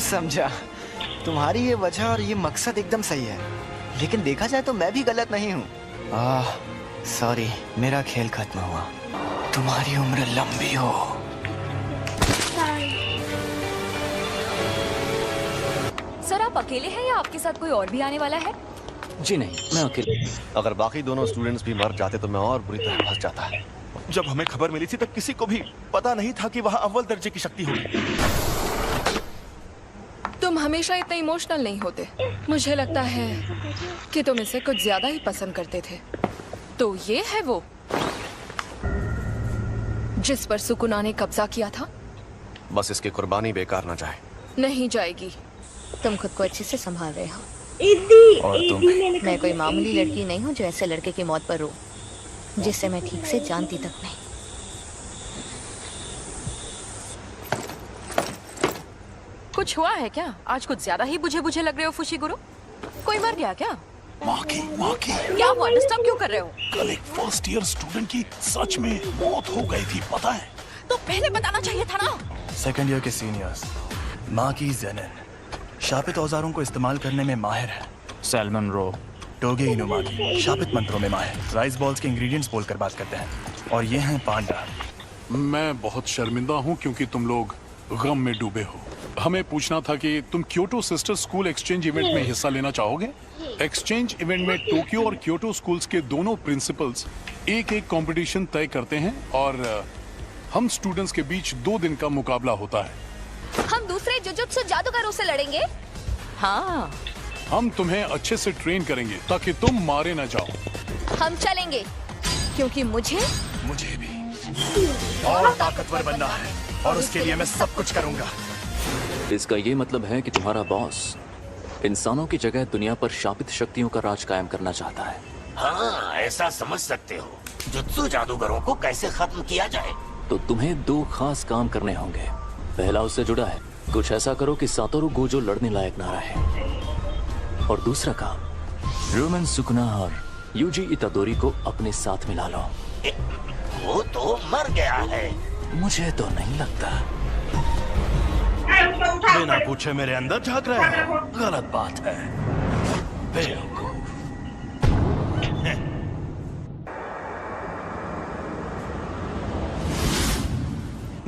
समझा। तुम्हारी ये वजह और ये मकसद एकदम सही है, लेकिन देखा जाए तो मैं भी गलत नहीं हूँ। सॉरी, मेरा खेल खत्म हुआ। तुम्हारी उम्र लंबी हो। सर, आप अकेले हैं या आपके साथ कोई और भी आने वाला है? जी नहीं, मैं अकेले। अगर बाकी दोनों स्टूडेंट्स भी मर जाते तो मैं और बुरी तरह फंस जाता। जब हमें खबर मिली थी तब किसी को भी पता नहीं था कि वहाँ अव्वल दर्जे की शक्ति होगी। तुम हमेशा इतने इमोशनल नहीं होते। मुझे लगता है कि तुम इसे कुछ ज्यादा ही पसंद करते थे। तो ये है वो जिस पर सुकुना ने कब्जा किया था। बस इसकी कुर्बानी बेकार ना जाए। नहीं जाएगी। तुम खुद को अच्छे से संभाल रहे हो। और तुम? मैं कोई मामूली लड़की नहीं हूँ जो ऐसे लड़के की मौत पर रो, जिसे मैं ठीक से जानती तक नहीं। कुछ हुआ है क्या? आज कुछ ज्यादा ही बुझे बुझे लग रहे हो फुशीगुरु। कोई मर गया क्या? माँ की क्या हुआ? डिस्टर्ब क्यों कर रहे हो? कल एक फर्स्ट ईयर स्टूडेंट की सच में मौत हो गई थी, पता है? तो पहले बताना चाहिए था ना। सेकेंड ईयर के सीनियर्स माँ की जेनिन शापित औजारों को इस्तेमाल करने में माहिर है। सैल्मन रो। टोगे इनुमाकी शापित मंत्रों में माहिर। राइस बॉल्स के इंग्रेडिएंट्स बोलकर बात करते हैं। और ये हैं पांडा। मैं बहुत शर्मिंदा हूँ क्योंकि तुम लोग गम में डूबे हो। हमें पूछना था कि तुम Kyoto sister school exchange event में हिस्सा लेना चाहोगे? एक्सचेंज इवेंट में टोक्यो और क्योटो स्कूल्स के दोनों प्रिंसिपल्स एक कंपटीशन तय करते हैं और हम स्टूडेंट्स के बीच 2 दिन का मुकाबला होता है। हम दूसरे जुजुत्सु जादूगरों से लड़ेंगे। हाँ, हम तुम्हें अच्छे से ट्रेन करेंगे ताकि तुम मारे न जाओ। हम चलेंगे क्योंकि मुझे भी और ताकतवर बनना है और उसके लिए मैं सब कुछ करूंगा। इसका ये मतलब है कि तुम्हारा बॉस इंसानों की जगह दुनिया पर शापित शक्तियों का राज कायम करना चाहता है। हाँ, ऐसा समझ सकते हो। जुत्सु जादूगरों को कैसे खत्म किया जाए? तो तुम्हें 2 खास काम करने होंगे। पहला उससे जुड़ा है, कुछ ऐसा करो कि सातोरु गोजो लड़ने लायक ना रहे। और दूसरा काम, रोमन सुकुना और यूजी इतादोरी को अपने साथ मिला लो। वो तो मर गया है। मुझे तो नहीं लगता। बिना पूछे मेरे अंदर झांक रहे हो, गलत बात है। बेवकूफ।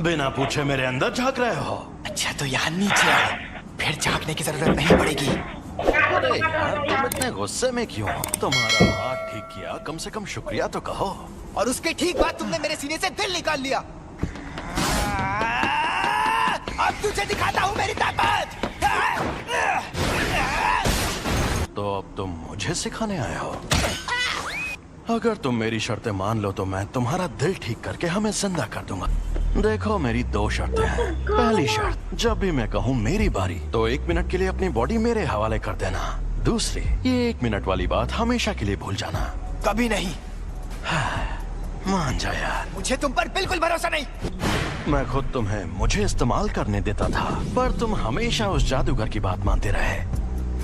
बिना पूछे मेरे अंदर झांक रहे हो। अच्छा, तो यहाँ नीचे आओ, फिर झांकने की जरूरत नहीं पड़ेगी। अरे यार, तुम इतने गुस्से में क्यों हो? तुम्हारा हाथ ठीक किया, कम से कम शुक्रिया तो कहो। और उसके ठीक बाद तुमने मेरे सीने से दिल निकाल लिया। अब तुझे दिखाता हूँ मेरी ताकत। तो अब तुम मुझे सिखाने आए हो? अगर तुम मेरी शर्तें मान लो तो मैं तुम्हारा दिल ठीक करके हमें जिंदा कर दूंगा। देखो, मेरी 2 शर्तें हैं। पहली शर्त, जब भी मैं कहूँ मेरी बारी तो 1 मिनट के लिए अपनी बॉडी मेरे हवाले कर देना। दूसरी, ये 1 मिनट वाली बात हमेशा के लिए भूल जाना। कभी नहीं। मान जा यार। मुझे तुम पर बिल्कुल भरोसा नहीं। मैं खुद तुम्हें मुझे इस्तेमाल करने देता था, पर तुम हमेशा उस जादूगर की बात मानते रहे।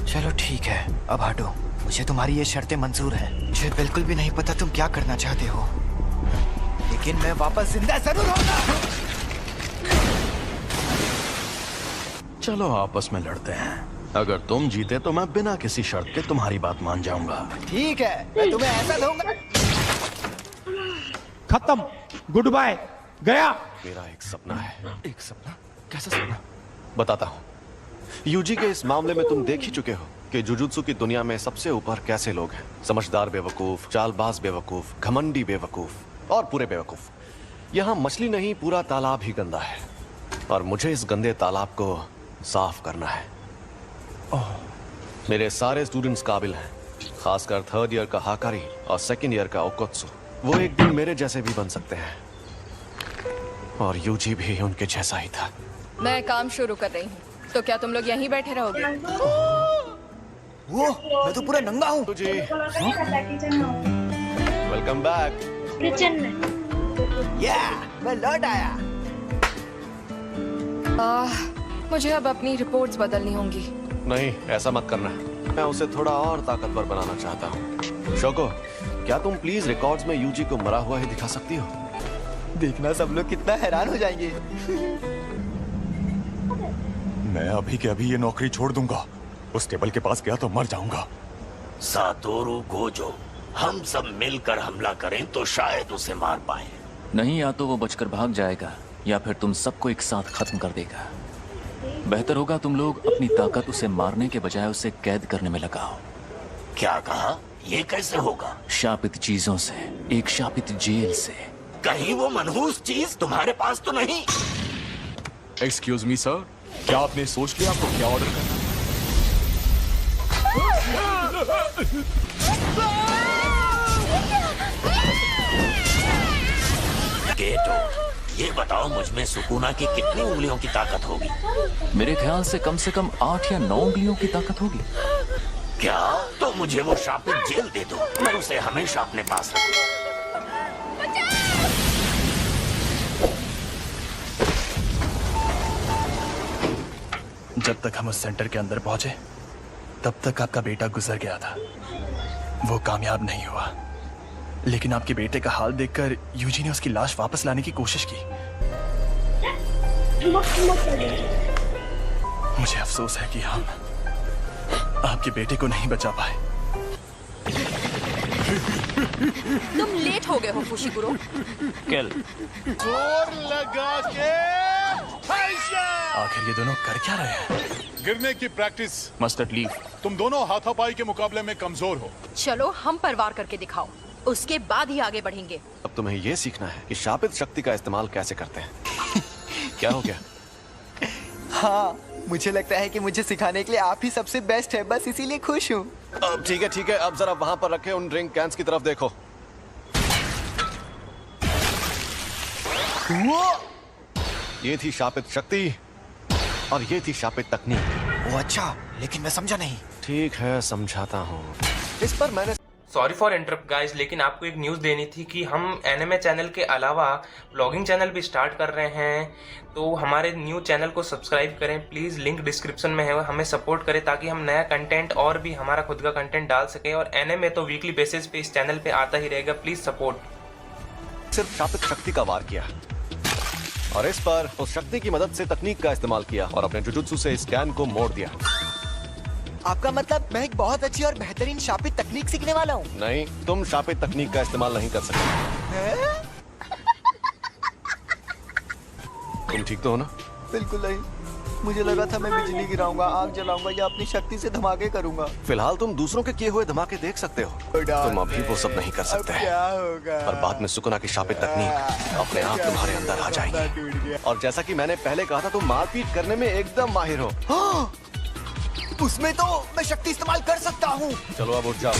चलो ठीक है, अब हटो। मुझे तुम्हारी ये शर्तें मंजूर है। मुझे बिल्कुल भी नहीं पता तुम क्या करना चाहते हो, लेकिन मैं वापस जिंदा जरूर होगा। चलो आपस में लड़ते हैं। अगर तुम जीते तो मैं बिना किसी शर्त के तुम्हारी बात मान जाऊंगा। ठीक है, मैं तुम्हें ऐसा दूंगा। खत्म, गुड बाय, गया। मेरा एक सपना है। एक सपना? कैसा सपना? बताता हूँ। यूजी के इस मामले में तुम देख ही चुके हो कि जुजुत्सु की दुनिया में सबसे ऊपर कैसे लोग हैं। समझदार बेवकूफ, चालबाज बेवकूफ, घमंडी बेवकूफ और पूरे बेवकूफ। यहाँ मछली नहीं, पूरा तालाब ही गंदा है और मुझे इस गंदे तालाब को साफ करना है। मेरे सारे स्टूडेंट्स काबिल हैं, खासकर 3rd ईयर का हाकारी और 2nd ईयर का ओकोत्सु। वो एक दिन मेरे जैसे भी बन सकते हैं और यूजी भी उनके जैसा ही था। मैं काम शुरू कर रही हूँ, तो क्या तुम लोग यहीं बैठे रहोगे? वो, मैं तो पूरा नंगा हूँ। जी, वेलकम बैक। मैं लौट आया। मुझे अब अपनी रिपोर्ट्स बदलनी होंगी। नहीं, ऐसा मत करना। मैं उसे थोड़ा और ताकतवर बनाना चाहता हूँ। शोको, क्या तुम प्लीज रिकॉर्ड्स में यूजी को मरा हुआ ही दिखा सकती हो? देखना सब लोग कितना हैरान हो जाएंगे। मैं अभी के अभी ये नौकरी छोड़ दूंगा। उस टेबल के पास गया तो मर जाऊंगा। सातोरु गोजो, हम सब मिलकर हमला करें तो शायद उसे मार पाए। नहीं, या तो वो बचकर भाग जाएगा या फिर तुम सबको एक साथ खत्म कर देगा। बेहतर होगा तुम लोग अपनी ताकत उसे मारने के बजाय उसे कैद करने में लगाओ। क्या कहा? ये कैसे होगा? शापित चीजों से, एक शापित जेल से। कहीं वो मनहूस चीज तुम्हारे पास तो नहीं? एक्सक्यूज मी सर, क्या आपने सोच लिया आपको क्या ऑर्डर करना? गेटो, ये बताओ मुझ में सुकुना की कितनी उंगलियों की ताकत होगी? मेरे ख्याल से कम 8 या 9 उंगलियों की ताकत होगी। क्या? तो मुझे वो शापित जेल दे दो, मैं उसे हमेशा अपने पास रखूं। जब तक हम उस सेंटर के अंदर पहुंचे तब तक आपका बेटा गुजर गया था। वो कामयाब नहीं हुआ, लेकिन आपके बेटे का हाल देखकर यूजी ने उसकी लाश वापस लाने की कोशिश की। मुझे अफसोस है कि हम आपके बेटे को नहीं बचा पाए। तुम लेट हो गए हो फुशिकुरो। किल। जोर लगा के आखिर ये दोनों कर क्या रहे हैं? गिरने की प्रैक्टिस। Mustard leave. तुम दोनों हाथापाई के मुकाबले में कमजोर हो। चलो हम पर वार करके दिखाओ, उसके बाद ही आगे बढ़ेंगे। अब तुम्हें ये सीखना है कि शापित शक्ति का इस्तेमाल कैसे करते हैं। क्या हो गया? हाँ, मुझे लगता है कि मुझे सिखाने के लिए आप ही सबसे बेस्ट है, बस इसीलिए खुश हूँ। अब ठीक है, अब जरा वहां पर रखे उन ड्रिंक कैंस की तरफ देखो। ये थी शापित शक्ति और ये थी शापित तकनीक। वो अच्छा, लेकिन मैं समझा नहीं। ठीक है, समझाता हूँ। इस पर मैंने सॉरी फॉर इंटरप्ट गाइस, लेकिन आपको एक न्यूज़ देनी थी कि हम एनिमे चैनल के अलावा ब्लॉगिंग चैनल भी स्टार्ट कर रहे हैं। तो हमारे न्यू चैनल को सब्सक्राइब करें प्लीज़, लिंक डिस्क्रिप्शन में है। हमें सपोर्ट करें ताकि हम नया कंटेंट और भी हमारा खुद का कंटेंट डाल सकें। और एनिमे तो वीकली बेसिस पे इस चैनल पे आता ही रहेगा, प्लीज़ सपोर्ट। सिर्फ शापित शक्ति का वार किया और इस पर उस शक्ति की मदद से तकनीक का इस्तेमाल किया और अपने जुजुत्सु से इस कैन को मोड़ दिया। आपका मतलब मैं एक बहुत अच्छी और बेहतरीन शापित तकनीक सीखने वाला हूँ? नहीं, तुम शापित तकनीक का इस्तेमाल नहीं कर सकते। तुम ठीक तो हो ना? बिल्कुल नहीं, मुझे लगा था मैं बिजली गिराऊंगा, आग जलाऊंगा या अपनी शक्ति से धमाके करूंगा। फिलहाल तुम दूसरों के किए हुए धमाके देख सकते हो, तुम अभी वो सब नहीं कर सकते। क्या होगा? और बाद में सुकुना की शापित तकनीक अपने आप तुम्हारे अंदर आ जाएगी। और जैसा कि मैंने पहले कहा था, तुम मारपीट करने में एकदम माहिर हो। उसमें तो मैं शक्ति इस्तेमाल कर सकता हूँ। चलो अब उठ जाओ,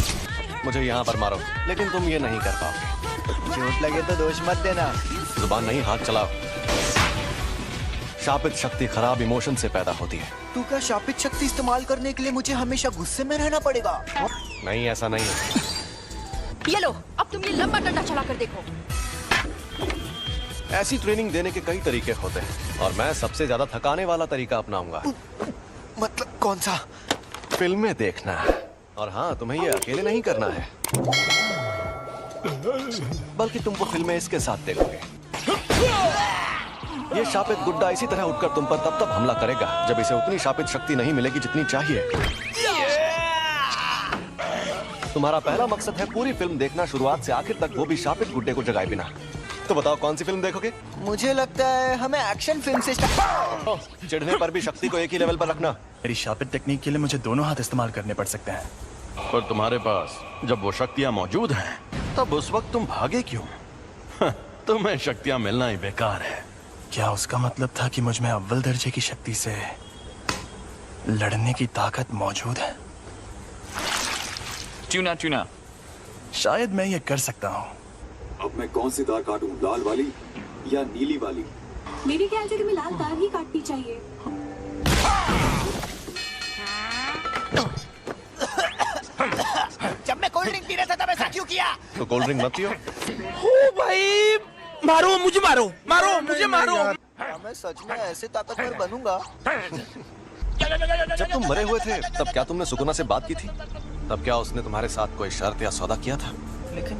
मुझे यहाँ पर मारो, लेकिन तुम ये नहीं कर पाओगे। चोट लगे तो दोष मत देना। जुबान नहीं, हाथ चलाओ। शापित शक्ति खराब इमोशन से पैदा होती है। तू क्या शापित शक्ति इस्तेमाल करने के लिए मुझे हमेशा गुस्से में रहना पड़ेगा? नहीं, ऐसा नहीं है। ये लो, अब तुम ये लंबा डंडा चला कर देखो। ऐसी ट्रेनिंग देने के कई तरीके होते हैं और मैं सबसे ज्यादा थकाने वाला तरीका अपनाऊंगा। मतलब कौन सा? फिल्में देखना। और हाँ, तुम्हें ये अकेले नहीं करना है, बल्कि तुम वो फिल्में इसके साथ देखोगे। ये शापित गुड्डा इसी तरह उठकर तुम पर तब हमला करेगा जब इसे उतनी शापित शक्ति नहीं मिलेगी जितनी चाहिए। तुम्हारा पहला मकसद है पूरी फिल्म देखना शुरुआत से आखिर तक, वो भी शापित गुड्डे को जगाए बिना। तो बताओ कौन सी फिल्म देखोगे? मुझे लगता है हमें एक्शन फिल्म से चिढ़ने पर भी शक्ति को एक ही लेवल पर रखना। मेरी शापित टेक्निक के लिए मुझे दोनों हाथ इस्तेमाल करने पड़ सकते हैं। पर तुम्हारे पास जब वो शक्तियां मौजूद हैं, तब उस वक्त तुम भागे क्यों? तुम्हें शक्तियां मिलना ही बेकार है। क्या उसका मतलब था कि मुझ में अव्वल दर्जे की शक्ति से लड़ने की ताकत मौजूद है? ट्यूना। शायद मैं ये कर सकता हूँ। अब मैं कौन सी तार काटूं, लाल वाली या नीली वाली? मेरे ख्याल से तुम्हें लाल तार ही काटनी चाहिए। जब मैं कोल्ड ड्रिंक पी रहा था तब ऐसा क्यों किया? तो कोल्ड ड्रिंक मत पियो। ओ भाई, मारो मुझे, मारो मुझे, मारो। मैं सच में ऐसे ताकतवर बनूंगा। जब तुम मरे हुए थे तब क्या तुमने सुकुना से बात की थी? तब क्या उसने तुम्हारे साथ कोई शर्त या सौदा किया था? लेकिन